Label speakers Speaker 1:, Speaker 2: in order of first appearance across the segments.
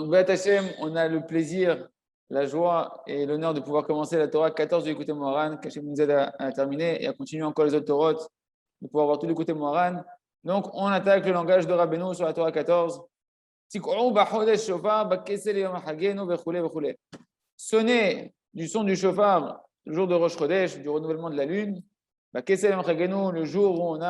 Speaker 1: Donc, Be'at Hashem, on a le plaisir, la joie et l'honneur de pouvoir commencer la Torah 14 du côté Moharan, qu'Hachem nous aide à terminer et à continuer encore les autres Torot, de pouvoir voir tous les côtés Moharan. Donc, on attaque le langage de Rabbeinu sur la Torah 14. Sonnez du son du shofar le jour de Rosh Chodesh, du renouvellement de la lune, le jour où on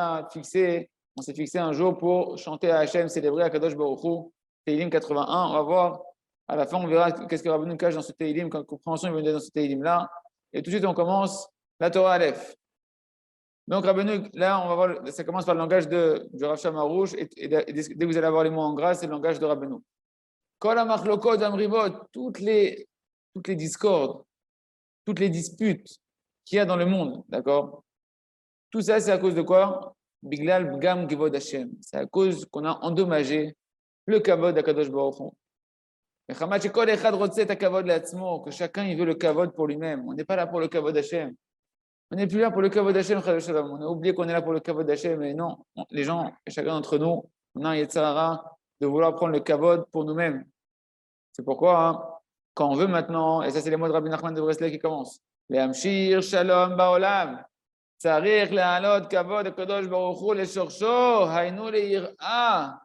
Speaker 1: s'est fixé un jour pour chanter à Hachem, célébrer à Kadosh Baruch Hu, Teilim 81. On va voir, à la fin, on verra qu'est-ce que Rabbeinu cache dans ce Teilim, quelle compréhension il veut donner dans ce Teilim-là. Et tout de suite, on commence la Torah Aleph. Donc, Rabbeinu, là, on va voir, ça commence par le langage du Rav Shamarouche, et dès que vous allez avoir les mots en gras, c'est le langage de Rabbeinu. Kol ha-machlokot amrivot, toutes les discordes, toutes les disputes qu'il y a dans le monde, d'accord? Tout ça, c'est à cause de quoi? Biglal bgam kavod Hashem. C'est à cause qu'on a endommagé le kavod d'Akadosh Baruch Hu. Que chacun il veut le kavod pour lui-même. On n'est pas là pour le kavod d'Hachem. On n'est plus là pour le kavod d'Hachem. On a oublié qu'on est là pour le kavod d'Hachem. Mais non, les gens, chacun d'entre nous, on a un yetzara de vouloir prendre le kavod pour nous-mêmes. C'est pourquoi, quand on veut maintenant, et ça c'est les mots de Rabbi Nachman de Breslev qui commencent, les Hamshir Shalom Baolam, Tsarich Le'alot Kavod Kadosh Baruch Hu Leshorsho Haynu Le'ira.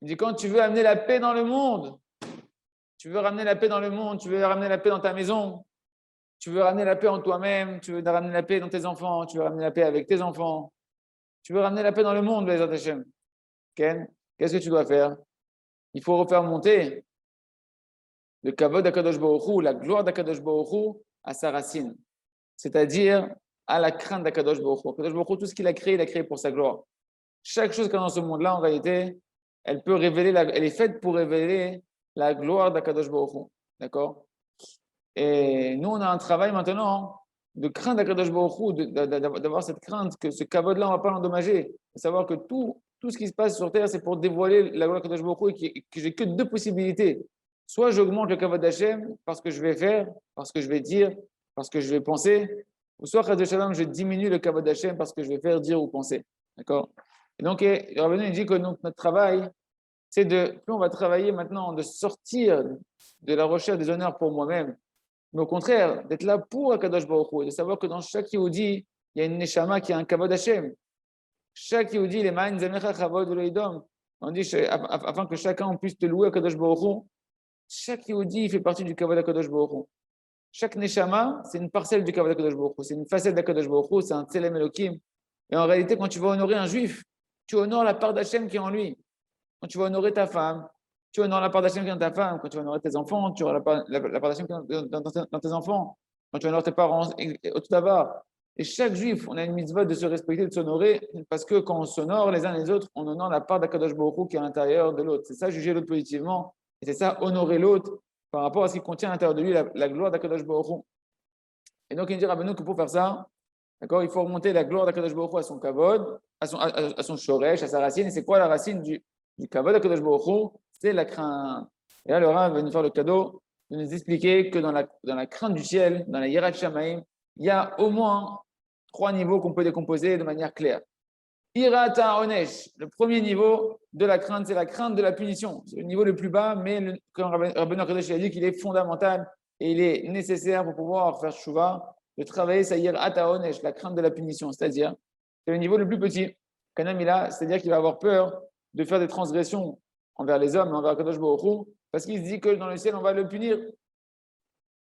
Speaker 1: Il dit quand tu veux amener la paix dans le monde, tu veux ramener la paix dans le monde, tu veux ramener la paix dans ta maison, tu veux ramener la paix en toi-même, tu veux ramener la paix dans tes enfants, tu veux ramener la paix avec tes enfants, tu veux ramener la paix dans le monde, Bezat Hashem. Ken, qu'est-ce que tu dois faire? Il faut refaire monter le kavod d'Akadosh Baruch Hu, la gloire d'Akadosh Baruch Hu à sa racine, c'est-à-dire à la crainte d'Akadosh Baruch Hu. Akadosh Baruch Hu, tout ce qu'il a créé pour sa gloire. Chaque chose qu'il y a dans ce monde-là, en réalité, elle est faite pour révéler la gloire d'Akadosh Baruch Hu. D'accord? Et nous, on a un travail maintenant de craindre d'Akadosh Baruch Hu, d'avoir cette crainte que ce kavod-là, on ne va pas l'endommager. De savoir que tout ce qui se passe sur Terre, c'est pour dévoiler la gloire d'Akadosh Baruch Hu et que j'ai que deux possibilités. Soit j'augmente le kavod d'Hachem parce que je vais faire, parce que je vais dire, parce que je vais penser, ou soit je diminue le kavod d'Hachem parce que je vais faire, dire ou penser. D'accord? Et donc, le Rabbeinu dit que notre travail, c'est plus on va travailler maintenant de sortir de la recherche des honneurs pour moi-même, mais au contraire, d'être là pour Akadosh Baruch Hu, de savoir que dans chaque Yehudi, il y a une neshama qui a un kavod Hachem. Chaque Yehudi, les ma'an zamecha chavod v'leidom. On dit afin que chacun puisse te louer Akadosh Baruch Hu. Chaque Yehudi fait partie du kavod d'Akadosh Baruch Hu. Chaque neshama, c'est une parcelle du kavod d'Akadosh Baruch Hu. C'est une facette d'Akadosh Baruch Hu, c'est un tselem Elokim. Et en réalité, quand tu vas honorer un juif, tu honores la part d'Hachem qui est en lui. Quand tu vas honorer ta femme, tu honores la part d'Hachem qui est dans ta femme. Quand tu vas honorer tes enfants, tu honores la part d'Hachem qui est dans tes enfants. Quand tu honorer tes parents, tout d'abord. Et chaque juif, on a une mitzvah de se respecter, de s'honorer, parce que quand on s'honore les uns les autres, on honore la part d'Akadosh Baruch Hu qui est à l'intérieur de l'autre. C'est ça, juger l'autre positivement. Et c'est ça, honorer l'autre par rapport à ce qui contient à l'intérieur de lui, la gloire d'Akadosh Baruch Hu. Et donc, il dit Rabbeinu que pour faire ça, d'accord, il faut remonter la gloire d'Akadosh Baruch Hu à son kavod, à son shoresh, à sa racine. Et c'est quoi la racine du kavod d'Akadosh Baruch Hu? C'est la crainte. Et là, le Rav va nous faire le cadeau de nous expliquer que dans la crainte du ciel, dans la hiérarchie Shamaim, il y a au moins 3 niveaux qu'on peut décomposer de manière claire. Irata Onesh, le premier niveau de la crainte, c'est la crainte de la punition. C'est le niveau le plus bas, mais comme Rabbeinu Akadosh a dit qu'il est fondamental et il est nécessaire pour pouvoir faire Shuvah, de travailler sa Irata Onesh, la crainte de la punition. C'est-à-dire, c'est le niveau le plus petit. C'est-à-dire qu'il va avoir peur de faire des transgressions envers les hommes, envers Akadosh Baruch Hu, parce qu'il se dit que dans le ciel, on va le punir.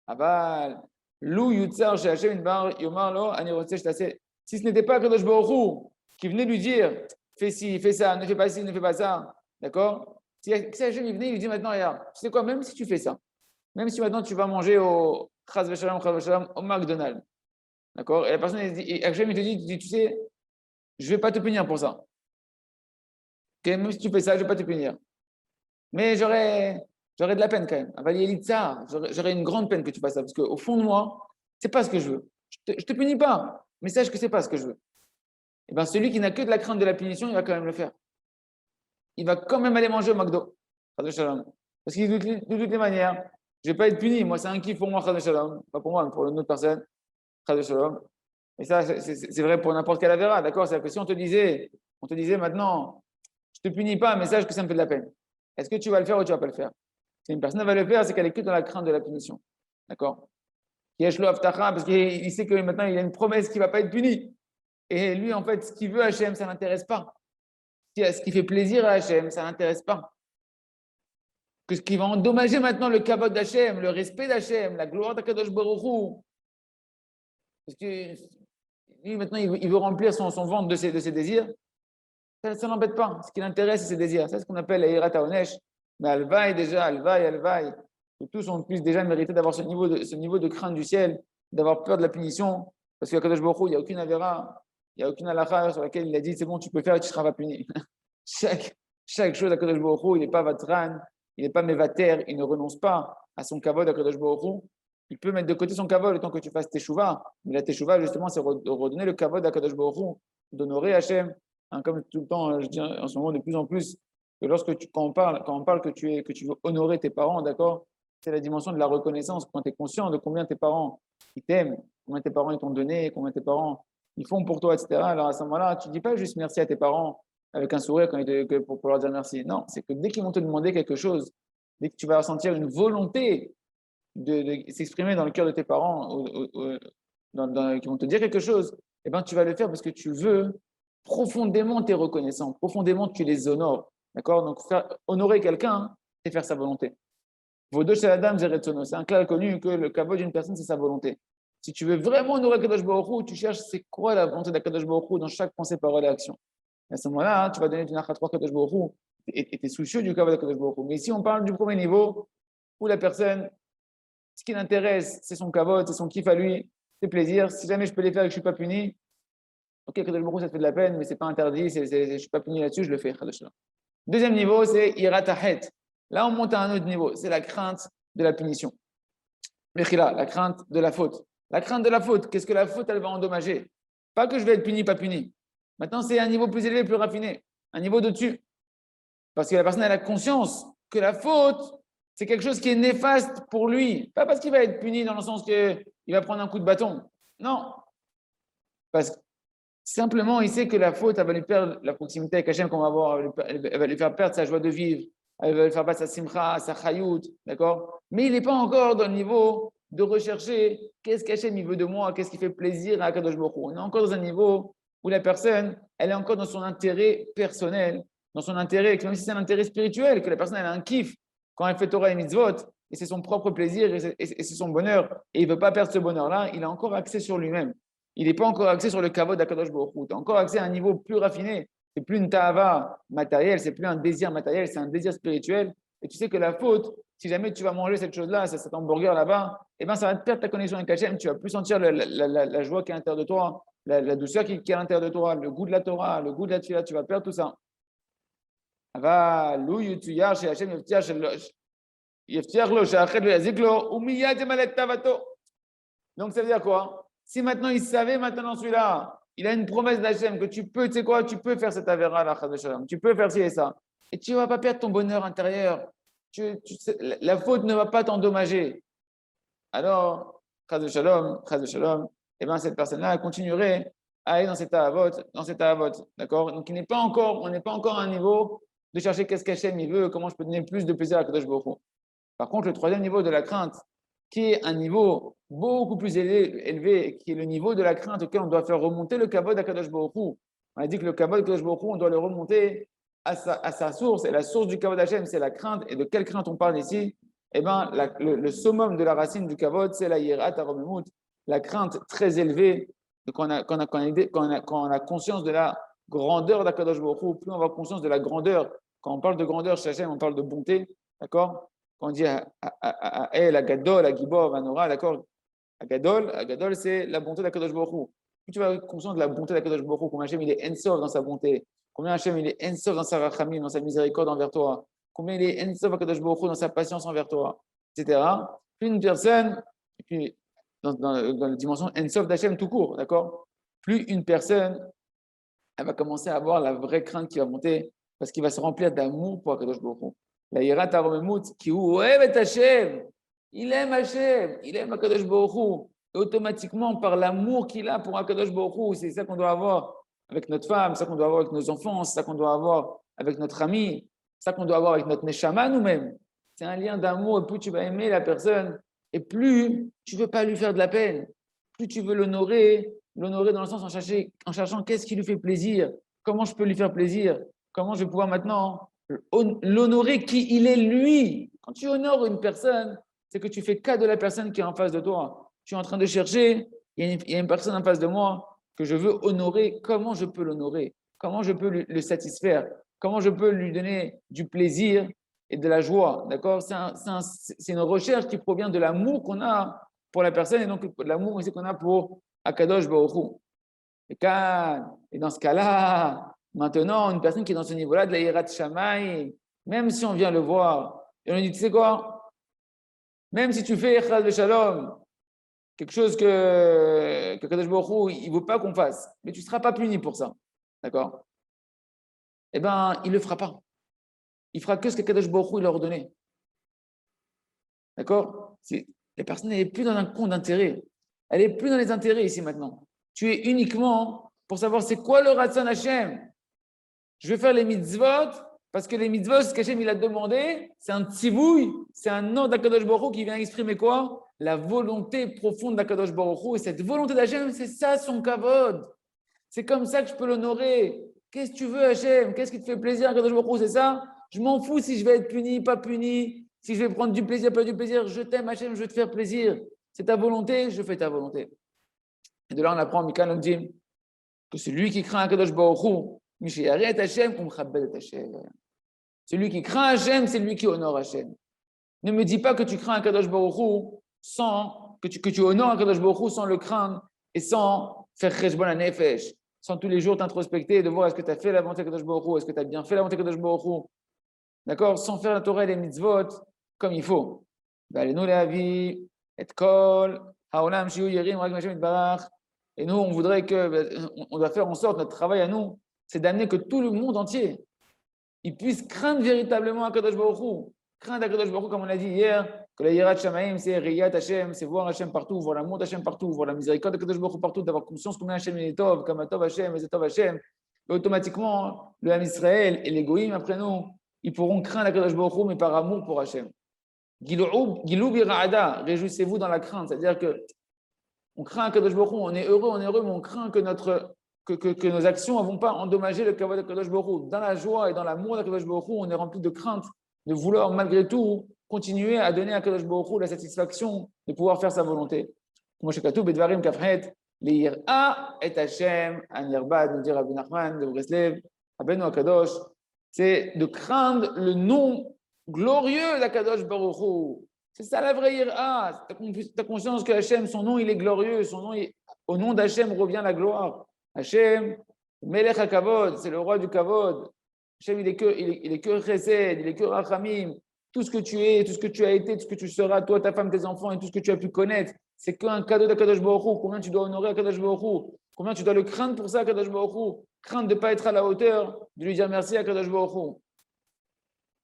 Speaker 1: Aval, Lou Yutzar Shehashem Bar Yomar Lo Ani Rotzeh Shtase. Si ce n'était pas Akadosh Baruch Hu qui venait lui dire fais ci, fais ça, ne fais pas ci, ne fais pas ça, d'accord? Si Hachem il venait, il lui dit maintenant, regarde, tu sais quoi, même si tu fais ça, même si maintenant tu vas manger au Chaz Veshalom, au McDonald's, d'accord? Et la personne, Hachem il te dit, tu sais, je ne vais pas te punir pour ça. Okay? Même si tu fais ça, je ne vais pas te punir. Mais j'aurais de la peine quand même. J'aurais une grande peine que tu fasses ça, parce qu'au fond de moi, ce n'est pas ce que je veux. Je ne te punis pas, mais sache que ce n'est pas ce que je veux. Et bien, celui qui n'a que de la crainte de la punition, il va quand même le faire. Il va quand même aller manger au McDo. Parce qu'il de toutes les manières, je ne vais pas être puni. Moi, c'est un kiff pour moi, pas pour moi, mais pour une autre personne. Et ça, c'est vrai pour n'importe quelle avéra, d'accord? C'est-à-dire que si on te disait maintenant, je ne te punis pas, mais sache que ça me fait de la peine. Est-ce que tu vas le faire ou tu ne vas pas le faire? Si une personne va le faire, c'est qu'elle est que dans la crainte de la punition. D'accord? Yeshlo Aftacha, parce qu'il sait que maintenant il a une promesse qui ne va pas être punie. Et lui, en fait, ce qu'il veut Hachem, ça ne l'intéresse pas. Ce qui fait plaisir à Hachem, ça ne l'intéresse pas. Que ce qui va endommager maintenant le kavod d'Hachem, le respect d'Hachem, la gloire d'Akadosh Baruch Hu. Parce que lui, maintenant, il veut remplir son ventre de ses désirs. Ça ne l'embête pas. Ce qui l'intéresse, c'est ses désirs. C'est ce qu'on appelle la Hirat HaOnesh. Mais Alvaï, déjà, Alvaï. Que tous on puisse déjà mériter d'avoir ce niveau de crainte du ciel, d'avoir peur de la punition. Parce qu'à Kadosh Baruch Hu, il n'y a aucune avéra, il n'y a aucune halakha sur laquelle il a dit c'est bon, tu peux faire et tu ne seras pas puni. chaque chose à Kadosh Baruch Hu, il n'est pas vatran, il n'est pas mevater, il ne renonce pas à son kavod à Kadosh Baruch Hu. Il peut mettre de côté son kavod le temps que tu fasses teshuva. Mais la teshuva, justement, c'est de redonner le kavod à Kadosh Baruch Hu, d'honorer Hachem. Comme tout le temps, je dis en ce moment de plus en plus, que quand on parle que tu veux honorer tes parents, d'accord, c'est la dimension de la reconnaissance, quand tu es conscient de combien tes parents ils t'aiment, combien tes parents ils t'ont donné, combien tes parents ils font pour toi, etc. Alors à ce moment-là, tu ne dis pas juste merci à tes parents avec un sourire pour leur dire merci. Non, c'est que dès qu'ils vont te demander quelque chose, dès que tu vas ressentir une volonté de s'exprimer dans le cœur de tes parents, qui vont te dire quelque chose, eh ben, tu vas le faire parce que tu veux profondément t'es reconnaissant, profondément tu les honores. D'accord? Donc, honorer quelqu'un, c'est faire sa volonté. C'est un clair connu que le kavod d'une personne, c'est sa volonté. Si tu veux vraiment honorer Kadosh Baruch Hu, tu cherches c'est quoi la volonté d'Akadosh Baruch Hu dans chaque pensée, parole et action. Et à ce moment-là, tu vas donner du nachat 3 Kadosh Baruch Hu et tu es soucieux du kavod d'Akadosh Baruch Hu. Mais ici, on parle du premier niveau où la personne, ce qui l'intéresse, c'est son kavod, c'est son kiff à lui, ses plaisirs. Si jamais je peux les faire et que je ne suis pas puni, ok, Kadosh Baruch Hu, ça te fait de la peine, mais ce n'est pas interdit, je ne suis pas puni là-dessus, je le fais. Deuxième niveau, c'est Irat Hahet. Là, on monte à un autre niveau, c'est la crainte de la punition. Mechila, la crainte de la faute. La crainte de la faute, qu'est-ce que la faute, elle va endommager? Pas que je vais être puni, pas puni. Maintenant, c'est un niveau plus élevé, plus raffiné, un niveau de-dessus. Parce que la personne, elle a conscience que la faute, c'est quelque chose qui est néfaste pour lui. Pas parce qu'il va être puni dans le sens qu'il va prendre un coup de bâton. Non. Parce que simplement, il sait que la faute, elle va lui perdre la proximité avec Hachem qu'on va avoir, elle va lui faire perdre sa joie de vivre, elle va lui faire perdre sa simcha, sa chayout, d'accord? Mais il n'est pas encore dans le niveau de rechercher qu'est-ce qu'Hachem il veut de moi, qu'est-ce qui fait plaisir à Kadosh Baruch Hu. On est encore dans un niveau où la personne, elle est encore dans son intérêt personnel, dans son intérêt, même si c'est un intérêt spirituel, que la personne, elle a un kiff quand elle fait Torah et mitzvot, et c'est son propre plaisir, et c'est son bonheur, et il ne veut pas perdre ce bonheur-là, il a encore accès sur lui-même. Il n'est pas encore axé sur le kavod d'Akadosh Baruch Hu. Tu as encore accès à un niveau plus raffiné. Ce n'est plus une ta'ava matérielle, ce n'est plus un désir matériel, c'est un désir spirituel. Et tu sais que la faute, si jamais tu vas manger cette chose-là, cet hamburger là-bas, eh ben, ça va te perdre ta connexion avec Hachem. Tu ne vas plus sentir la joie qui est à l'intérieur de toi, la douceur qui est à l'intérieur de toi, le goût de la Torah, le goût de la Tfila, tu vas perdre tout ça. Donc ça veut dire quoi? Si maintenant il savait, maintenant celui-là, il a une promesse d'Hachem que tu peux, tu sais quoi, tu peux faire cette avéra là, tu peux faire ci et ça. Et tu ne vas pas perdre ton bonheur intérieur. La faute ne va pas t'endommager. Alors, chas de shalom, et bien cette personne-là, elle continuerait à aller dans cette avot, d'accord? Donc on n'est pas encore à un niveau de chercher qu'est-ce qu'Hachem il veut, comment je peux donner plus de plaisir à Kadosh Baruch Hu. Par contre, le troisième niveau de la crainte, qui est un niveau beaucoup plus élevé, qui est le niveau de la crainte auquel on doit faire remonter le kavod à Kadosh Baruch Hu. On a dit que le kavod à Kadosh Baruch Hu, on doit le remonter à sa source, et la source du kavod Hashem, c'est la crainte. Et de quelle crainte on parle ici? Eh bien, le summum de la racine du kavod, c'est la yirat haromemut, la crainte très élevée. Quand on a conscience de la grandeur d'Akadosh Baruch Hu, plus on va conscience de la grandeur. Quand on parle de grandeur chez Hashem, on parle de bonté, d'accord? Quand on dit El, Agadol, Agibor, Vanora, d'accord? Agadol, c'est la bonté d'Akadosh Baruch Hu. Plus tu vas être conscient de la bonté d'Akadosh Baruch Hu, combien Hachem il est Ensof dans sa bonté, combien Hachem il est Ensof dans sa rachamim, dans sa miséricorde envers toi, combien il est Ensof Akadosh Baruch Hu dans sa patience envers toi, etc. Plus une personne, et puis dans la dimension Ensof d'Hachem tout court, d'accord? Plus une personne, elle va commencer à avoir la vraie crainte qui va monter, parce qu'il va se remplir d'amour pour Akadosh Baruch Hu. La yirat haromemut, qui ouevet Hachem, il aime Hachem, il aime Akadosh Baruch Hu. Et automatiquement, par l'amour qu'il a pour Akadosh Baruch Hu, c'est ça qu'on doit avoir avec notre femme, c'est ça qu'on doit avoir avec nos enfants, c'est ça qu'on doit avoir avec notre ami, c'est ça qu'on doit avoir avec notre neshama nous-mêmes. C'est un lien d'amour. Et plus tu vas aimer la personne, et plus tu ne veux pas lui faire de la peine. Plus tu veux l'honorer dans le sens en cherchant qu'est-ce qui lui fait plaisir, comment je peux lui faire plaisir, comment je vais pouvoir maintenant l'honorer qui il est lui. Quand tu honores une personne, c'est que tu fais cas de la personne qui est en face de toi. Tu es en train de chercher, il y a une personne en face de moi que je veux honorer. Comment je peux l'honorer? Comment je peux le satisfaire? Comment je peux lui donner du plaisir et de la joie? D'accord? C'est une recherche qui provient de l'amour qu'on a pour la personne et donc l'amour aussi qu'on a pour Akadosh Baruch Hu. Et dans ce cas-là, maintenant, une personne qui est dans ce niveau-là de la Yirat Shammai, même si on vient le voir, et on lui dit, tu sais quoi, même si tu fais Echad Shalom, quelque chose que Kadosh Baruch Hu, il ne veut pas qu'on fasse, mais tu ne seras pas puni pour ça. D'accord? Eh bien, il ne le fera pas. Il fera que ce que Kadosh Baruch Hu il a ordonné. D'accord? La personne n'est plus dans un compte d'intérêt. Elle n'est plus dans les intérêts ici maintenant. Tu es uniquement pour savoir c'est quoi le Ratzon Hashem. Je vais faire les mitzvot parce que les mitzvot, ce qu'Hachem il a demandé, c'est un tzivouï, c'est un nom d'Akadosh Baruch Hu qui vient exprimer quoi? La volonté profonde d'Akadosh Baruch Hu. Et cette volonté d'Hachem, c'est ça son kavod. C'est comme ça que je peux l'honorer. Qu'est-ce que tu veux, Hachem? Qu'est-ce qui te fait plaisir, Akadosh Baruch Hu? C'est ça? Je m'en fous si je vais être puni, pas puni, si je vais prendre du plaisir, pas du plaisir. Je t'aime, Hachem, je veux te faire plaisir. C'est ta volonté, je fais ta volonté. Et de là, on apprend, Mikan Omdim, que celui qui craint Akadosh Baruch Hu, celui qui craint Hachem, c'est lui qui honore Hachem. Ne me dis pas que tu crains Akadosh Baruch Hu sans que tu honores Akadosh Baruch Hu sans le craindre et sans faire cheshbon hanefesh, sans tous les jours t'introspecter et de voir est-ce que tu as fait la volonté d'Akadosh Baruch Hu, est-ce que tu as bien fait la volonté d'Akadosh Baruch Hu, d'accord, sans faire la Torah et les mitzvot comme il faut. Et nous, on voudrait on doit faire en sorte, notre travail à nous, c'est d'amener que tout le monde entier, il puisse craindre véritablement Akadosh Baruch Hu. Craindre Akadosh Baruch Hu, comme on l'a dit hier, que la Yirat Shamayim, c'est Riyat Hashem, c'est voir Hashem partout, voir l'amour d'Hashem partout, voir la miséricorde d'Akadosh Baruch Hu partout, d'avoir conscience combien Hashem est tov, comme Tov Hashem, et Tov Hashem. Et automatiquement, le Ham Israël et les Goïm après nous, ils pourront craindre Akadosh Baruch Hu, mais par amour pour Hashem. Gilou bira'ada, réjouissez-vous dans la crainte, c'est-à-dire que on craint Akadosh Baruch Hu, on est heureux, mais on craint que nos actions ne vont pas endommager le kavod d'Akadosh Baruch Hu. Dans la joie et dans l'amour d'Akadosh Baruch Hu, on est rempli de crainte de vouloir malgré tout continuer à donner à Akadosh Baruch Hu la satisfaction de pouvoir faire sa volonté. Comme Shekatu Bedvarim Kafret, Le'ira et Hashem, Anirbad, nous dit Rabbi Nachman de Breslev, Rabbeinu Akadosh, c'est de craindre le nom glorieux d'Akadosh Baruch Hu. C'est ça la vraie ira. Tu as conscience que Hashem, son nom, il est glorieux. Au nom d'Hachem revient la gloire. Hashem, Melech HaKavod, c'est le roi du Kavod. Hashem, il est que Chesed, il est que Rachamim. Tout ce que tu es, tout ce que tu as été, tout ce que tu seras, toi, ta femme, tes enfants et tout ce que tu as pu connaître, c'est qu'un cadeau d'Akadosh Baruch Hu. Combien tu dois honorer Akadosh Baruch Hu? Combien tu dois le craindre pour ça, Akadosh Baruch Hu? Craindre de ne pas être à la hauteur, de lui dire merci à Akadosh Baruch Hu.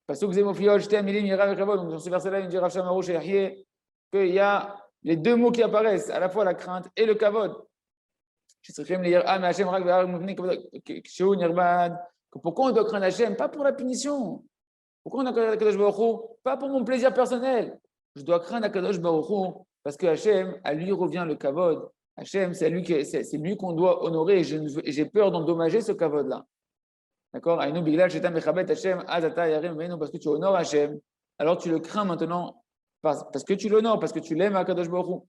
Speaker 1: Pasuk Zemofiol, Shtem, Milim, Yirav et Kavod. Donc, dans ce verset-là, il dit Rav Shamarouch et Yahyeh qu'il y a les deux mots qui apparaissent, à la fois la crainte et le Kavod. Pourquoi on doit craindre Hachem? Pas pour la punition. Pourquoi on doit craindre Akadosh Baruch Hu? Pas pour mon plaisir personnel. Je dois craindre Akadosh Baruch Hu parce que Hachem, à lui revient le Kavod. Hachem, c'est lui qu'on doit honorer et j'ai peur d'endommager ce Kavod-là. D'accord? Parce que tu honores Hachem, alors tu le crains maintenant parce que tu l'honores, parce que tu l'aimes à Kadosh Baruch Hu.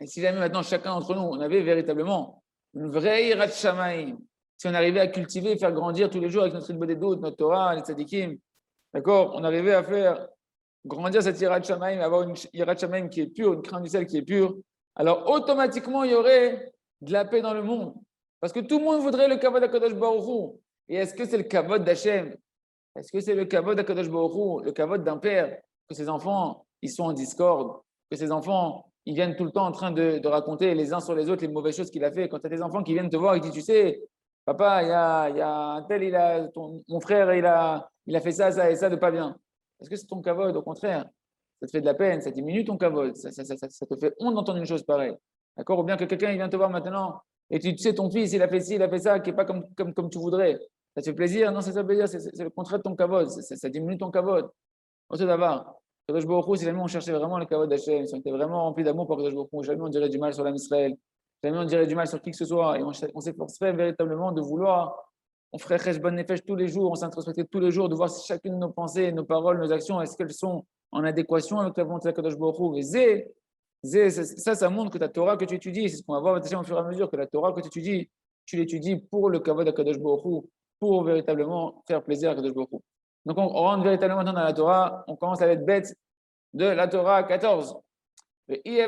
Speaker 1: Et si jamais maintenant chacun d'entre nous, on avait véritablement une vraie Yirat Shamayim, si on arrivait à cultiver et faire grandir tous les jours avec notre Ritbot des doutes, notre Torah, les tzadikim, d'accord? On arrivait à faire grandir cette Yirat Shamayim, avoir une Yirat Shamayim qui est pure, une crainte du ciel qui est pure, alors automatiquement il y aurait de la paix dans le monde. Parce que tout le monde voudrait le kavod d'Akadosh Baruch Hu. Et est-ce que c'est le kavod d'Hachem? Est-ce que c'est le kavod d'Akadosh Baruch Hu, le kavod d'un père, que ses enfants, ils sont en discorde, que ses enfants, ils viennent tout le temps en train de raconter les uns sur les autres les mauvaises choses qu'il a fait. Quand tu as des enfants qui viennent te voir et qui disent, tu sais, papa, il y a un tel, mon frère, il a fait ça, ça et ça de pas bien. Est-ce que c'est ton kavod? Au contraire, ça te fait de la peine, ça diminue ton kavod, ça te fait honte d'entendre une chose pareille. D'accord? Ou bien que quelqu'un il vient te voir maintenant, et tu sais, ton fils, il a fait ci, il a fait ça, qui n'est pas comme tu voudrais. Ça te fait plaisir? Non, c'est ça plaisir, c'est le contraire de ton kavod, ça diminue ton kavod. Autre d'abord, Kadosh Baruch Hu, si jamais on cherchait vraiment le kavod d'Hachem, si on était vraiment rempli d'amour pour Kadosh Baruch Hu, jamais on dirait du mal sur l'âme Israël, jamais on dirait du mal sur qui que ce soit, et on s'efforcerait véritablement de vouloir, on ferait Cheshbon Nefesh tous les jours, on s'introspecterait tous les jours, de voir si chacune de nos pensées, nos paroles, nos actions, est-ce qu'elles sont en adéquation avec la volonté de Kadosh Baruch Hu. Et ça montre que ta Torah que tu étudies, c'est ce qu'on va voir au fur et à mesure, que la Torah que tu étudies, tu l'étudies pour le kavod de Kadosh Baruch Hu, pour véritablement faire plaisir à Kadosh Baruch Hu. Donc on rentre véritablement maintenant dans la Torah, on commence à être bête de la Torah 14. Et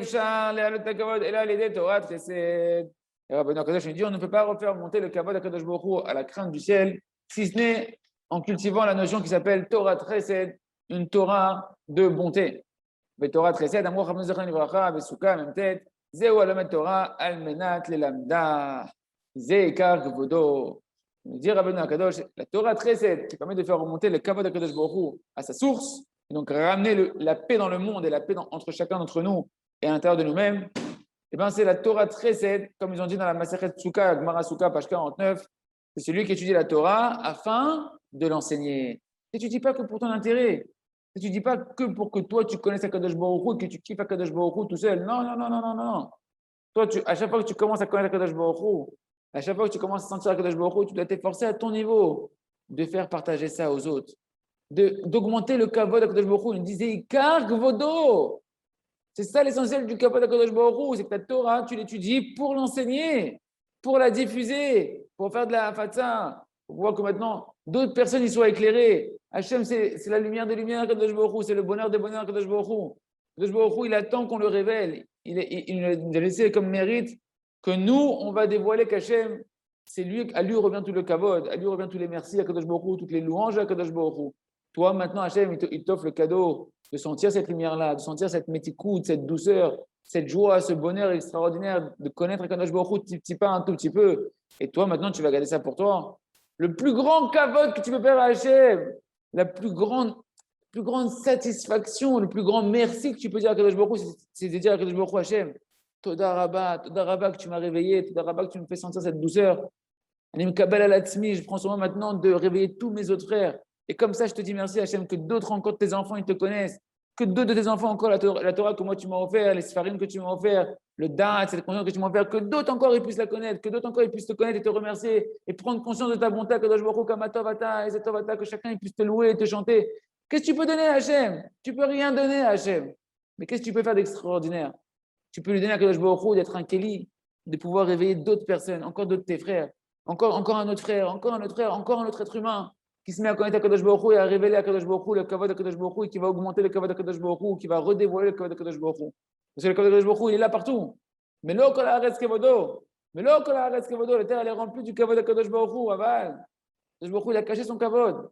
Speaker 1: Rabbeinu Akadosh dit on ne peut pas refaire monter le kavod d'Akadosh Baruch Hu à la crainte du ciel, si ce n'est en cultivant la notion qui s'appelle Torah Chesed, une Torah de bonté. Torah Chesed, Amor Chaim Zechan Livracha, Besuka, même tête, Zeu Alamet Torah, Almenat Lelamda, Zeikar Gvodo. Dit Rabbeinu Akadosh, la Torah Chesed qui permet de faire remonter le kavod d'Akadosh Baruch Hu à sa source, et donc ramener la paix dans le monde et la paix entre chacun d'entre nous et à l'intérieur de nous-mêmes, et bien c'est la Torah Chesed, comme ils ont dit dans la Masechet Tzuka, Gemara Souka, page 49, c'est celui qui étudie la Torah afin de l'enseigner. Tu n'étudies pas que pour ton intérêt. Tu ne dis pas que pour que toi tu connaisses Akadosh Baruch Hu et que tu kiffes Akadosh Baruch Hu tout seul. Non, non, non, non, non, non. Toi, à chaque fois que tu commences à connaître Akadosh Baruch Hu, à chaque fois que tu commences à sentir Akadosh Baruch Hu, tu dois t'efforcer à ton niveau de faire partager ça aux autres, d'augmenter le kavod d'Akadosh Baruch Hu. Il disait Ikar Gvodo. C'est ça l'essentiel du kavod d'Akadosh Baruch Hu, c'est que ta Torah, tu l'étudies pour l'enseigner, pour la diffuser, pour faire de la fatsa, pour voir que maintenant d'autres personnes y soient éclairées. Hachem, c'est la lumière des lumières, Kadosh Baruch Hu, c'est le bonheur des bonheurs, Kadosh Baruch Hu. Kadosh Baruch Hu, il attend qu'on le révèle. Il nous a laissé comme mérite que nous, on va dévoiler qu'Hachem, à lui revient tout le kavod, à lui revient tous les merci à Kadosh Baruch Hu, toutes les louanges à Kadosh Baruch Hu. Toi, maintenant, Hachem, il t'offre le cadeau de sentir cette lumière-là, de sentir cette métikoute, cette douceur, cette joie, ce bonheur extraordinaire de connaître Kadosh Baruch Hu petit pas, un tout petit peu. Et toi, maintenant, tu vas garder ça pour toi. Le plus grand kavod que tu peux faire à Hachem, la plus grande satisfaction, le plus grand merci que tu peux dire à Kadosh Baruch Hu, c'est de dire à Kadosh Baruch Hu, Hachem, Toda Rabba que tu m'as réveillé, Toda Rabba que tu me fais sentir cette douceur. Je prends soin maintenant de réveiller tous mes autres frères. Et comme ça, je te dis merci Hachem, que d'autres encore, tes enfants, ils te connaissent, que d'autres de tes enfants encore, la Torah que moi tu m'as offert, les Sfarim que tu m'as offert, le Da'at, cette conscience que tu m'as offert, que d'autres encore ils puissent la connaître, que d'autres encore ils puissent te connaître et te remercier et prendre conscience de ta bonté, Kadosh Baruch Hu, Kamatovata, et Zetovata, que chacun il puisse te louer et te chanter. Qu'est-ce que tu peux donner à Hachem? Tu peux rien donner à Hachem. Mais qu'est-ce que tu peux faire d'extraordinaire? Tu peux lui donner à Kadosh Baruch Hu d'être un Kéli, de pouvoir réveiller d'autres personnes, encore d'autres de tes frères, encore un autre frère, encore un autre frère, encore un autre être humain qui se met à connaître Akadosh Baruch Hu et à révéler Akadosh Baruch Hu, le kavod d'Akadosh Baruch Hu, et qui va augmenter le kavod d'Akadosh Baruch Hu, qui va redévoiler le kavod d'Akadosh Baruch Hu. Parce que le kavod d'Akadosh Baruch Hu, il est là partout. Mais l'eau kol haaretz kevodo, la terre elle est remplie du kavod d'Akadosh Baruch Hu, aval. Akadosh Baruch Hu, il a caché son kavod.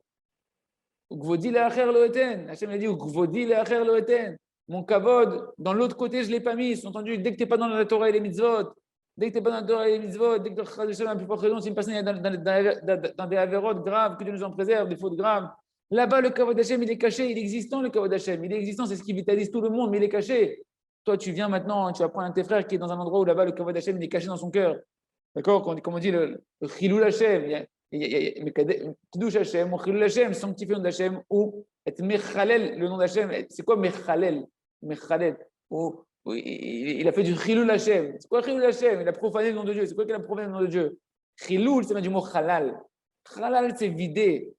Speaker 1: Gvodi le'acher lo eten. Hachem a dit Gvodi le'acher lo eten. Mon kavod, dans l'autre côté, je ne l'ai pas mis. Entendu, dès que tu n'es pas dans la Torah et les mitzvot, dès que tu n'es pas dans la Torah et les mitzvot, dès que tu as la plus forte raison, si une personne est dans des avérotes graves, que Dieu nous en préserve, des fautes graves, là-bas, le kavod d'Hachem, il est caché, il est existant, le kavod d'Hachem. Il est existant, c'est ce qui vitalise tout le monde, mais il est caché. Toi, tu viens maintenant, tu apprends un de tes frères qui est dans un endroit où là-bas, le kavod d'Hachem, il est caché dans son cœur. D'accord? Comme on dit, le chilul Hachem. Kiddush Hachem, ou chilul Hachem, sanctifier le nom d'Hachem, ou être mechalel, le nom d'Hachem. C'est quoi mechalel? Mechalel. Il a fait du chilul Hachem. C'est quoi chilul Hachem? Il a profané le nom de Dieu. C'est quoi qu'il a profané le nom de Dieu? Chilul, c'est du mot halal. Halal, c'est vider.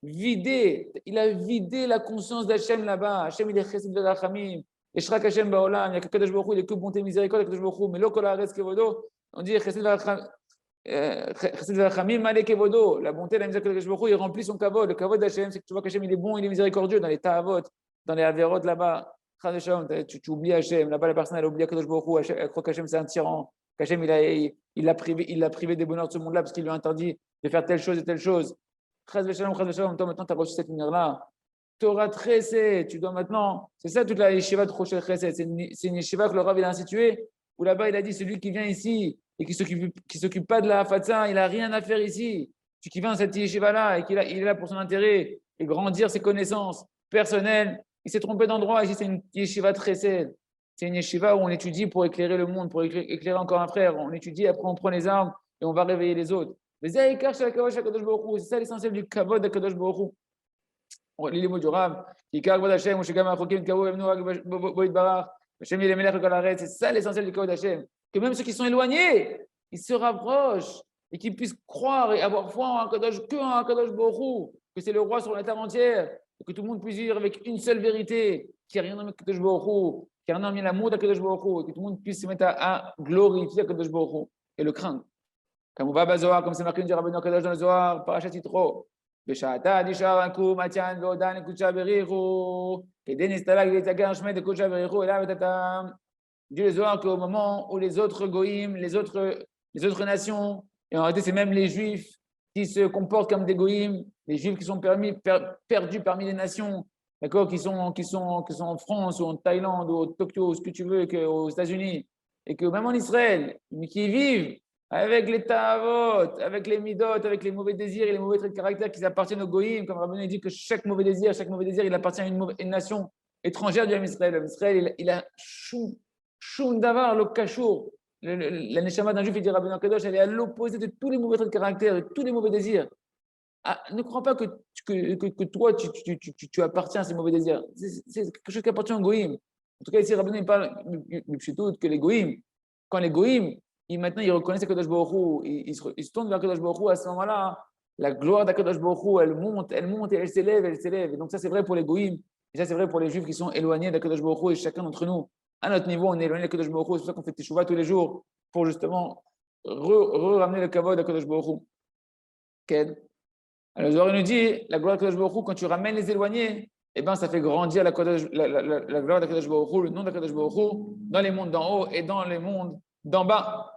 Speaker 1: Vider. Il a vidé la conscience d'Hachem là-bas. Hachem, il est chesed verachamim. Et Shrak Hachem Baolam. Il y a que Kadosh Baruch Hu, il est que bonté et miséricorde, Kadosh Baruch Hu. Mais lo kol haaretz kevodo. On dit chesed verachamim. Chesed verachamim malé kevodo. La bonté et la miséricorde de Kadosh Baruch Hu, il remplit son kavod. Le kavod d'Hachem, c'est que tu vois qu'Hachem, il est bon, il est miséricordieux dans les ta'avot, dans les averot là-bas. Tu oublies Hachem. Là-bas, la personne, elle a oublié Kadosh Baruch Hu. Elle croit qu'Hachem, c'est un tyran. Qu'Hachem, il l'a privé des bonheurs de ce monde-là parce qu'il lui a interdit de faire telle chose et telle chose. Toi, maintenant, tu as reçu cette lumière-là. Torah Chesed, tu dois maintenant. C'est ça toute la yeshiva de Rochel Chesed. C'est une yeshiva que le Rav il a instituée, où là-bas, il a dit celui qui vient ici et qui s'occupe pas de la fatsa, il n'a rien à faire ici. Celui qui vient dans cette yeshiva-là et il est là pour son intérêt et grandir ses connaissances personnelles. Il s'est trompé d'endroit. Ici, c'est une yeshiva Chesed. C'est une yeshiva où on étudie pour éclairer le monde, pour éclairer encore un frère. On étudie, après on prend les armes et on va réveiller les autres. C'est ça l'essentiel du kavod d'Akadosh Baruch Hu. lit les mots du Rav. C'est ça l'essentiel du Kavod Hashem. Que même ceux qui sont éloignés, ils se rapprochent et qu'ils puissent croire et avoir foi en Akadosh, que en Akadosh Baruch Hu, que c'est le roi sur la terre entière, et que tout le monde puisse vivre avec une seule vérité, qu'il n'y a rien dans Akadosh Baruch Hu, qu'il n'y a rien dans l'amour d'Akadosh Baruch Hu, et que tout le monde puisse se mettre à glorifier Akadosh Baruch Hu et le craindre. Comme on va à Zohar, comme c'est marqué du Rabbeinu Akadosh dans le Zohar, Parashat Yitro. בשעתה נשאר עקום עטיין ועודן לקודשה בריחו, כדי נסתלק ויתגר שמת לקודשה בריחו אליו את הטעם. Dieu les Zohar qu'au moment où les autres goïms, les autres nations, et en réalité c'est même les juifs qui se comportent comme des goïms, les juifs qui sont perdus parmi les nations, d'accord, qui sont en France ou en Thaïlande ou au Tokyo, ou ce que tu veux, aux États-Unis, et que même en Israël, mais qui vivent avec les ta'avot, avec les midot, avec les mauvais désirs et les mauvais traits de caractère qui appartiennent aux goïms, comme Rabbeinu dit que chaque mauvais désir, il appartient à une nation étrangère du Israël. Israël, il a shum davar lo kashur. La neshama d'un juif, il dit Rabbeinu Kadosh, elle est à l'opposé de tous les mauvais traits de caractère, de tous les mauvais désirs. Ah, ne crois pas que toi, tu appartiens à ces mauvais désirs. C'est quelque chose qui appartient aux goïms. En tout cas, ici, Rabbeinu parle que les goïms, quand les goïms, maintenant, ils reconnaissent Akadosh Baruch Hu, ils se tournent vers Akadosh Baruch Hu, à ce moment-là, la gloire d'Akadosh Baruch Hu, elle monte et elle s'élève. Et donc ça, c'est vrai pour les goïms, et ça, c'est vrai pour les juifs qui sont éloignés d'Akadosh Baruch Hu, et chacun d'entre nous, à notre niveau, on est éloigné d'Akadosh Baruch Hu, c'est pour ça qu'on fait teshuva tous les jours, pour justement ramener le kavod d'Akadosh Baruch Hu. Okay. Alors, Zohar nous dit, la gloire d'Akadosh Baruch Hu, quand tu ramènes les éloignés, eh ben, ça fait grandir la gloire d'Akadosh Baruch Hu, le nom d'Akadosh Baruch Hu, dans les mondes d'en haut et dans les mondes d'en bas.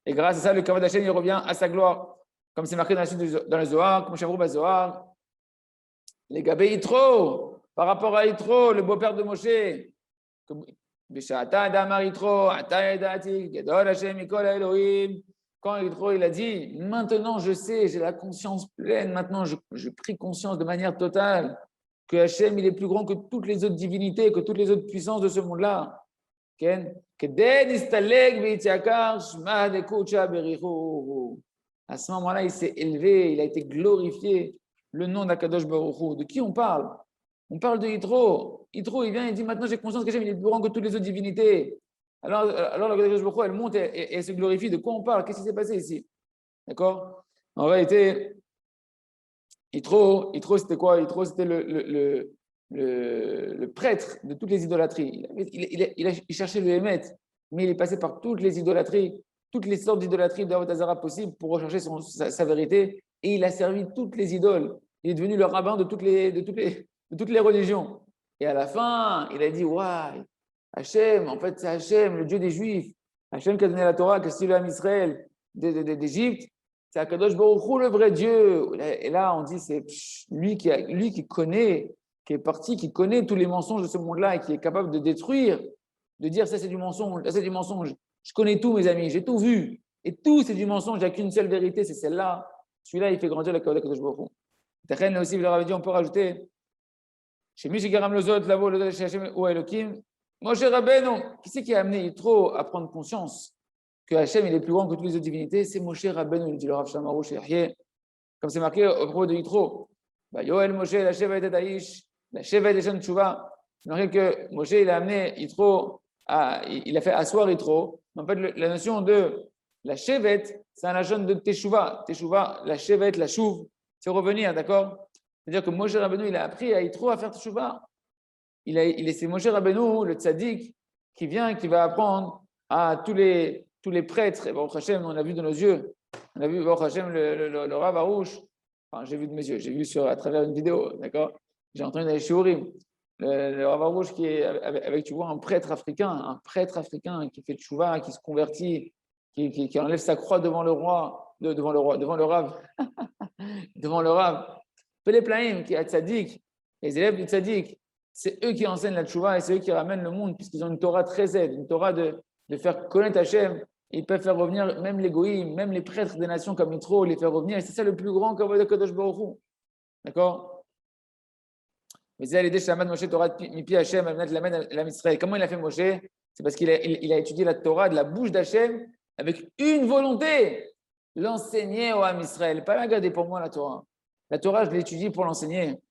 Speaker 1: Et grâce à ça, le Kavod Hashem, il revient à sa gloire. Comme c'est marqué dans le Zohar, comme Shavrou Bazohar. Les Gabé Yitro, par rapport à Yitro, le beau-père de Moshe. Quand Yitro, il a dit, maintenant je sais, j'ai la conscience pleine, maintenant je pris conscience de manière totale que Hashem, il est plus grand que toutes les autres divinités, que toutes les autres puissances de ce monde-là. À ce moment-là, il s'est élevé, il a été glorifié, le nom d'Akadosh Baruch Hu. De qui on parle? On parle de Yitro. Yitro, il vient et dit maintenant j'ai conscience qu'Hachem il est plus grand que toutes les autres divinités. Alors l'Akadosh Baruch Hu, elle monte et elle se glorifie. De quoi on parle? Qu'est-ce qui s'est passé ici? D'accord? En réalité, Yitro, c'était quoi? Yitro, c'était le prêtre de toutes les idolâtries. Il cherchait le Hémet, mais il est passé par toutes les idolâtries, toutes les sortes d'idolâtries d'Avot Hazara possibles pour rechercher sa vérité, et il a servi toutes les idoles. Il est devenu le rabbin de toutes les religions. Et à la fin, il a dit, waouh, Hachem, en fait c'est Hachem, le Dieu des Juifs, Hachem qui a donné la Torah, qui a suivi l'âme Israël d'Égypte, c'est Akadosh Baruch Hu, le vrai Dieu. Et là, on dit, c'est lui qui connaît, qui est parti, qui connaît tous les mensonges de ce monde-là et qui est capable de détruire, de dire ça c'est du mensonge, ça c'est du mensonge. Je connais tout, mes amis, j'ai tout vu. Et tout c'est du mensonge, il n'y a qu'une seule vérité, c'est celle-là. Celui-là, il fait grandir la Kadosh Baruch Hu. Tachem aussi, vous leur avez dit, on peut rajouter chez Mishigaram Lozot, Lavo, Lozot, chez Hachem ou Elohim. Moshe Rabbeinu, qui c'est qui a amené Yitro à prendre conscience que Hachem il est plus grand que toutes les autres divinités? C'est Moshe Rabbeinu, dit le Rav Shamaru chez comme c'est marqué au propos de Yitro. Yoel Moshe, la Sheva et Taïch. La Shevet des jeunes Tchouva, c'est marqué que Moshe, il a amené Yitro, il a fait asseoir Yitro. En fait, la notion de la Shevet, c'est un agent de Teshuvah. Teshuvah, la Shevet, la Chouv, c'est revenir, d'accord? C'est-à-dire que Moshe Rabbeinu, il a appris à Yitro à faire Teshuvah. C'est Moshe Rabbeinu, le tzaddik, qui va apprendre à tous les prêtres. Et Baruch Hashem, on a vu dans nos yeux, on a vu Baruch Hashem, le Rav Arouche, enfin, j'ai vu de mes yeux, j'ai vu à travers une vidéo, d'accord? J'ai entendu dans les shiurim, le Rav Arouche qui est avec, tu vois, un prêtre africain qui fait tchouva, qui se convertit, qui enlève sa croix devant le roi, devant le Rav, devant le Rav. Pelé Plaïm, qui est tzaddik, les élèves du tzaddik, c'est eux qui enseignent la tchouva et c'est eux qui ramènent le monde, puisqu'ils ont une Torah très aide, une Torah de faire connaître Hachem. Ils peuvent faire revenir même les goïms, même les prêtres des nations comme Yitro, les faire revenir. Et c'est ça le plus grand kavod de Kadosh Baruch Hu. D'accord? Mais c'est l'idée Shamad Moshe Torah Mipi Hachem l'Am Israël. Comment il a fait Moshe? C'est parce qu'il a étudié la Torah de la bouche d'Hachem avec une volonté, l'enseigner au Am Israël. Pas la garder pour moi la Torah. La Torah, je l'ai étudiée pour l'enseigner.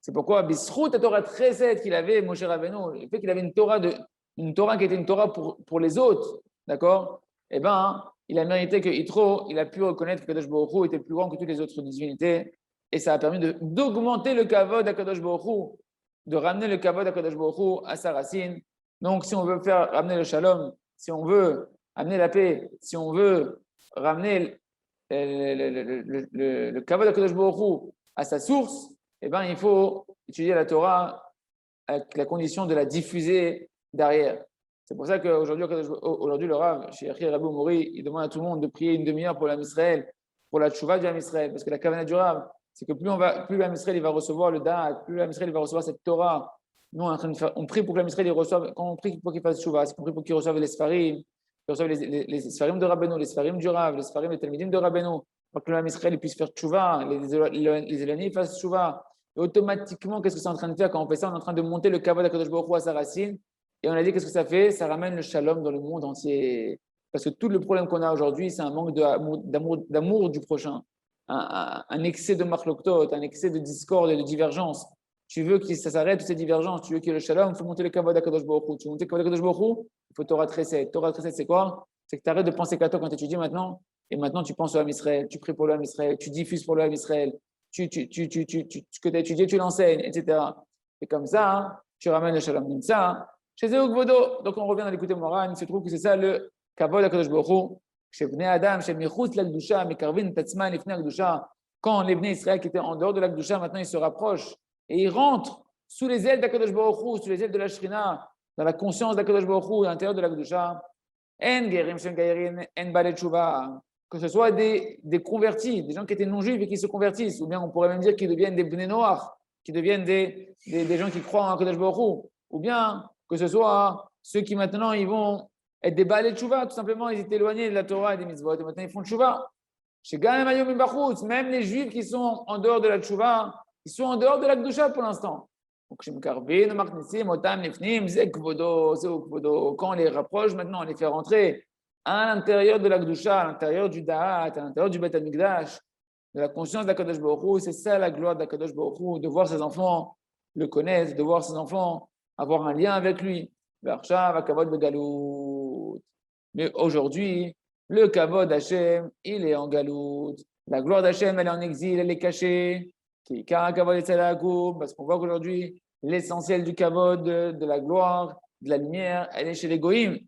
Speaker 1: C'est pourquoi, Bisrout, la Torah Chesed qu'il avait, Moshe Rabbeinu, le fait qu'il avait une Torah qui était une Torah pour les autres, d'accord? Eh bien, il a mérité que Yitro, il a pu reconnaître que Kadosh Baruch Hu était plus grand que toutes les autres divinités, et ça a permis d'augmenter le kavod à Kadosh Baruch Hu, de ramener le kavod à Kadosh Baruch Hu à sa racine. Donc, si on veut ramener le shalom, si on veut amener la paix, si on veut ramener le kavod à Kadosh Baruch Hu à sa source, eh ben, il faut étudier la Torah avec la condition de la diffuser derrière. C'est pour ça qu'aujourd'hui, le Rav, chez Rabbi Mori, il demande à tout le monde de prier une demi-heure pour l'Am Israël, pour la tchouva du Am Israël, parce que la kavana du Rav, c'est que plus l'Am Israël il va recevoir le da'at, plus l'Am Israël il va recevoir cette Torah. Nous, on prie pour que l'Am Israël il reçoive, quand on prie pour qu'il fasse tchouva, c'est qu'on prie pour qu'il reçoive les Sfarim, qu'il reçoive les Sfarim de Rabbeinu, les Sfarim du Rav, les Sfarim des Talmidim de Rabbeinu, pour que l'Am Israël puisse faire tchouva, les éloignés fassent tchouva. Et automatiquement, qu'est-ce que c'est en train de faire quand on fait ça? On est en train de monter le kavod d'Akadosh Baruch Hu à sa racine. Et on a dit, qu'est-ce que ça fait? Ça ramène le shalom dans le monde entier. Parce que tout le problème qu'on a aujourd'hui, c'est un manque d'amour du prochain. Un excès de marloktot, un excès de discorde et de divergence. Tu veux que ça s'arrête, toutes ces divergences. Tu veux qu'il y ait le shalom, il faut monter le kavod d'Akadosh Baruch Hu. Tu veux monter le kavod d'Akadosh Baruch Hu, il faut Torah Chesed. Torah Chesed, c'est quoi? C'est que tu arrêtes de penser qu'à toi quand tu étudies maintenant. Et maintenant, tu penses au Ham Israël, tu pries pour le Ham Israël, tu diffuses pour le Ham Israël. Ce que tu as étudié, tu l'enseignes, etc. Et comme ça, tu ramènes le shalom. Comme ça, chez eux, donc on revient à l'écouter Moran, il se trouve que c'est ça le kavod d'Akadosh Baruch Hu. Chez Bnei Adam, chez Michutz l'Akdusha, Mekarvin Tatzman Lifnei Akdusha. Quand les Bnei Israël qui étaient en dehors de l'Akdusha, maintenant ils se rapprochent et ils rentrent sous les ailes d'Akadosh Baruch Hu, sous les ailes de la Shrina, dans la conscience d'Akadosh Baruch Hu, à l'intérieur de l'Akdusha. En Gerim Shem Gairin, En Balei Tshuva. Que ce soit des convertis, des gens qui étaient non-juifs et qui se convertissent, ou bien on pourrait même dire qu'ils deviennent des Bnei Noach, qui deviennent des gens qui croient en Akadosh Baruch Hu, ou bien que ce soit ceux qui maintenant ils vont être des Baalei Tshuva, tout simplement ils étaient éloignés de la Torah et des mitzvot, et maintenant ils font Tshuva. Chez Ganem Ayom Bachutz, même les juifs qui sont en dehors de la Tshuva, ils sont en dehors de la Kedusha pour l'instant. Donc quand on les rapproche maintenant, on les fait rentrer à l'intérieur de la Kedusha, à l'intérieur du Da'at, à l'intérieur du Beth HaMikdash, de la conscience d'Akadosh Baruch Hu, c'est ça la gloire d'Akadosh Baruch Hu, de voir ses enfants le connaître, de voir ses enfants avoir un lien avec lui. Mais aujourd'hui, le kavod d'Hachem, il est en galout. La gloire d'Hachem, elle est en exil, elle est cachée. Parce qu'on voit qu'aujourd'hui, l'essentiel du kavod, de la gloire, de la lumière, elle est chez les goïms.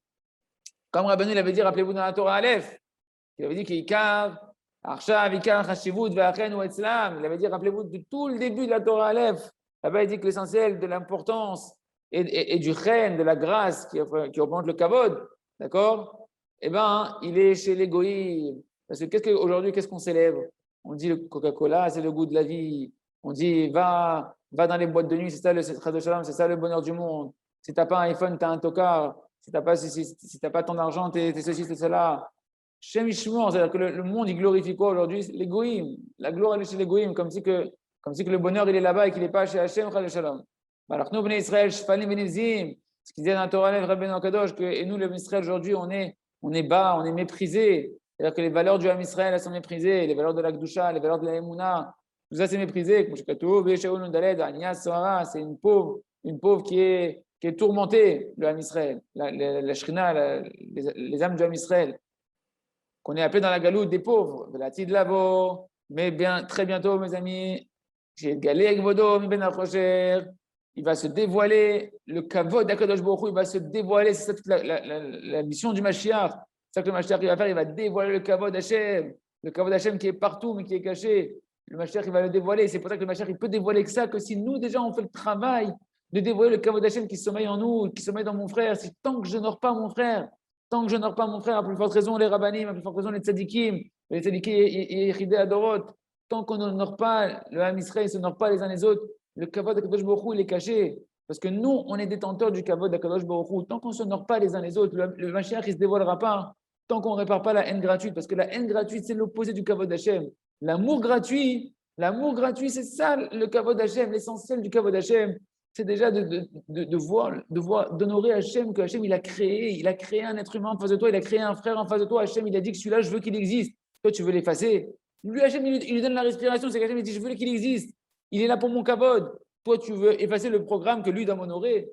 Speaker 1: Comme Rabbeinu l'avait dit, rappelez-vous dans la Torah Aleph, il avait dit qu'Ikar, Arshav, Ikar, Chashivut, Ve'achen ou Etzlam. Il avait dit, rappelez-vous de tout le début de la Torah Aleph. Là-bas, il dit que l'essentiel de l'importance et du chen, de la grâce qui augmente le kavod, d'accord? Eh bien, il est chez les goïms. Parce que aujourd'hui, qu'est-ce qu'on célèbre? On dit le Coca-Cola, c'est le goût de la vie. On dit, va dans les boîtes de nuit, c'est ça le Chadot Shalom, c'est ça le bonheur du monde. Si tu n'as pas un iPhone, tu as un tocard. Si tu n'as pas ton argent, tu es ceci, c'est cela. Shem Ishmor, c'est-à-dire que le monde, il glorifie quoi aujourd'hui? Les goïms. La gloire, elle est chez les goïms, comme si que le bonheur, il est là-bas et qu'il n'est pas chez Hachem, Chadot Shalom. Alors, nous, Bnei Israël, Shfanim Benizim, ce qu'il disait dans la Torah, Rabbeinu Kadosh, et nous, les Israël, aujourd'hui, on est bas, on est méprisé. C'est-à-dire que les valeurs du Ham Israël, elles sont méprisées, les valeurs de la Kedusha, les valeurs de la Emouna, tout ça, c'est méprisé. C'est une pauvre qui est tourmentée, le Ham Israël, la Shrina, les âmes du Ham Israël, qu'on est appelé dans la galoute des pauvres. Mais bien, très bientôt, mes amis, il va se dévoiler, le kavod d'Akadosh Baruch Hu, il va se dévoiler, c'est ça toute la mission du Mashiach. C'est ça que le Mashiach il va faire, il va dévoiler le kavod Hashem qui est partout mais qui est caché. Le Mashiach il va le dévoiler, c'est pour ça que le Mashiach il peut dévoiler que ça, que si nous déjà on fait le travail de dévoiler le kavod Hashem qui sommeille en nous, qui sommeille dans mon frère, si tant que je n'honore pas mon frère, à plus forte raison les rabbanim, à plus forte raison les tzadikim et Yechidei Adorot, tant qu'on n'honore pas le Ham Israël, ne s'honore pas les uns les autres, le kavod d'Akadosh Baruch Hu, il est caché. Parce que nous, on est détenteurs du kavod d'Akadosh Baruch Hu. Tant qu'on ne s'honore pas les uns les autres, le Mashiach, il ne se dévoilera pas. Tant qu'on ne répare pas la haine gratuite. Parce que la haine gratuite, c'est l'opposé du kavod d'Hachem. L'amour gratuit, c'est ça le kavod d'Hachem. L'essentiel du kavod d'Hachem, c'est déjà d'honorer Hachem, que Hachem, il a créé un être humain en face de toi, il a créé un frère en face de toi. Hachem, il a dit que celui-là, je veux qu'il existe. Toi, tu veux l'effacer. Lui, Hachem, il lui donne la respiration. C'est qu'Hachem, il dit, je veux qu'il existe. Il est là pour mon kavod. toi, tu veux effacer le programme que lui doit m'honorer.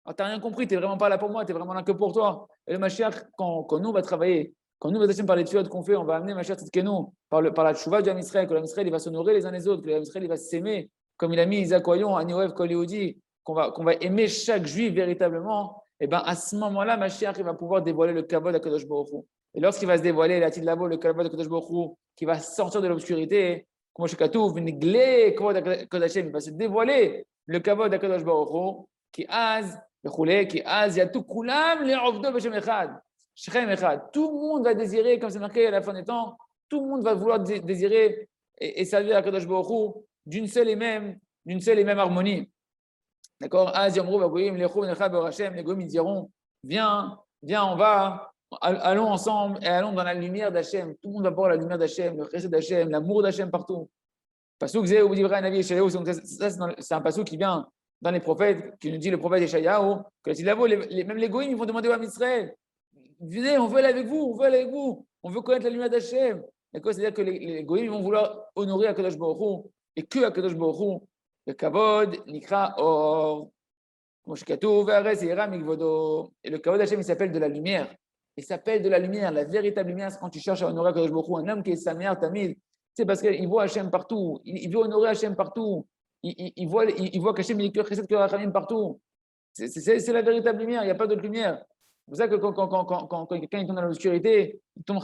Speaker 1: Alors, tu n'as rien compris, tu n'es vraiment pas là pour moi, tu es vraiment là que pour toi. Et le Mashiach, quand nous, on va travailler, quand nous, par les tueurs qu'on fait, on va amener Mashiach Tzidkenu par la tchouva du Ham Israël, que l'Am Israël, il va s'honorer les uns les autres, que l'Am Israël, il va s'aimer, comme il a mis Isaac Oyon, Anioev Kol Yehudi, qu'on va aimer chaque juif véritablement. Et bien, à ce moment-là, Mashiach, il va pouvoir dévoiler le kavod à Kadosh Baruch Hu. Et lorsqu'il va se dévoiler, la Lavo, le kavod à Kadosh Baruch Hu, qui va sortir de l'obscurité, comme chez Katouf, il va se dévoiler le kavod à Kadosh Baruch Hu, qui az, qui az, tout koulam, les ovdo b'shem echad, shrem echad. Tout le monde va désirer, comme c'est marqué à la fin des temps, tout le monde va vouloir désirer et servir à Kadosh Baruch Hu d'une seule et même harmonie. D'accord? Az yomru v'goyim lechu v'necha b'Hashem. Les goyim diront, viens, allons ensemble et allons dans la lumière d'Hachem. Tout le monde va voir la lumière d'Hachem, le chesed d'Hachem, l'amour d'Hachem partout. Pasuk zeh ou divrei Navi Yeshayahu, c'est un pasuk qui vient dans les prophètes, qui nous dit le prophète Yeshayahu, que même les goyim, ils vont demander à Israël, venez, on veut aller avec vous, on veut connaître la lumière d'Hachem. D'accord? C'est-à-dire que les goyim vont vouloir honorer Akadosh Baruch Hu, et que Akadosh Baruch Hu, le kavod nikra or. Et le kavod Hachem, il s'appelle de la lumière. Il s'appelle de la lumière. La véritable lumière, c'est quand tu cherches à honorer Akadosh Baruch Hu. Un homme qui est sa mère, Tamid, c'est parce qu'il voit Hachem partout. Il veut honorer Hachem partout. Il voit qu'Hachem, il est que Chesed, que Rachamim partout. C'est la véritable lumière. Il n'y a pas d'autre lumière. C'est pour ça que quand quelqu'un tombe dans l'obscurité, il tombe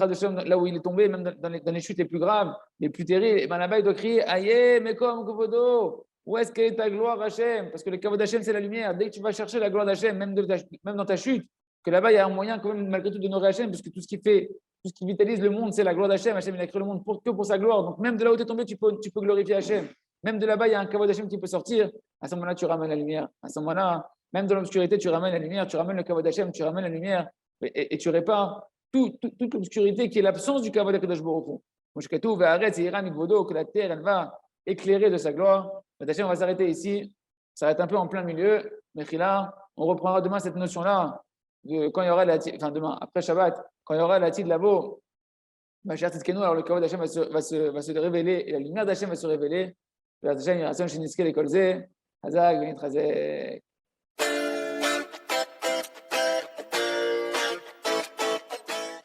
Speaker 1: là où il est tombé, même dans les chutes les plus graves, les plus terribles, et bien là-bas, il doit crier Aïe, Mekom, Kovodo. Où est-ce qu'est ta gloire, Hachem? Parce que le kavod d'Hachem, c'est la lumière. Dès que tu vas chercher la gloire d'Hachem, même dans ta chute, que là-bas, il y a un moyen, quand même, malgré tout, d'honorer Hachem, parce que tout ce qui vitalise le monde, c'est la gloire d'Hachem. Hachem, il a créé le monde que pour sa gloire. Donc, même de là où tu es tombé, tu peux glorifier Hachem. Même de là-bas, il y a un kavod d'Hachem qui peut sortir. À ce moment-là, tu ramènes la lumière. À ce moment-là, même dans l'obscurité, tu ramènes la lumière, tu ramènes le kavod d'Hachem, tu ramènes la lumière, et tu répares toute l'obscurité qui est l'absence du kavod d'Akadosh Baruch Hu. Que la terre, elle va éclairer de sa gloire. On va s'arrêter ici. Ça va être un peu en plein milieu. Mais là, on reprendra demain cette notion-là. Quand il y aura demain, après Shabbat, quand il y aura la Tid Labo, Mashiach Tzidkenu, alors le kavod d'Hachem va se révéler et la lumière d'Hachem va se révéler. Hazak,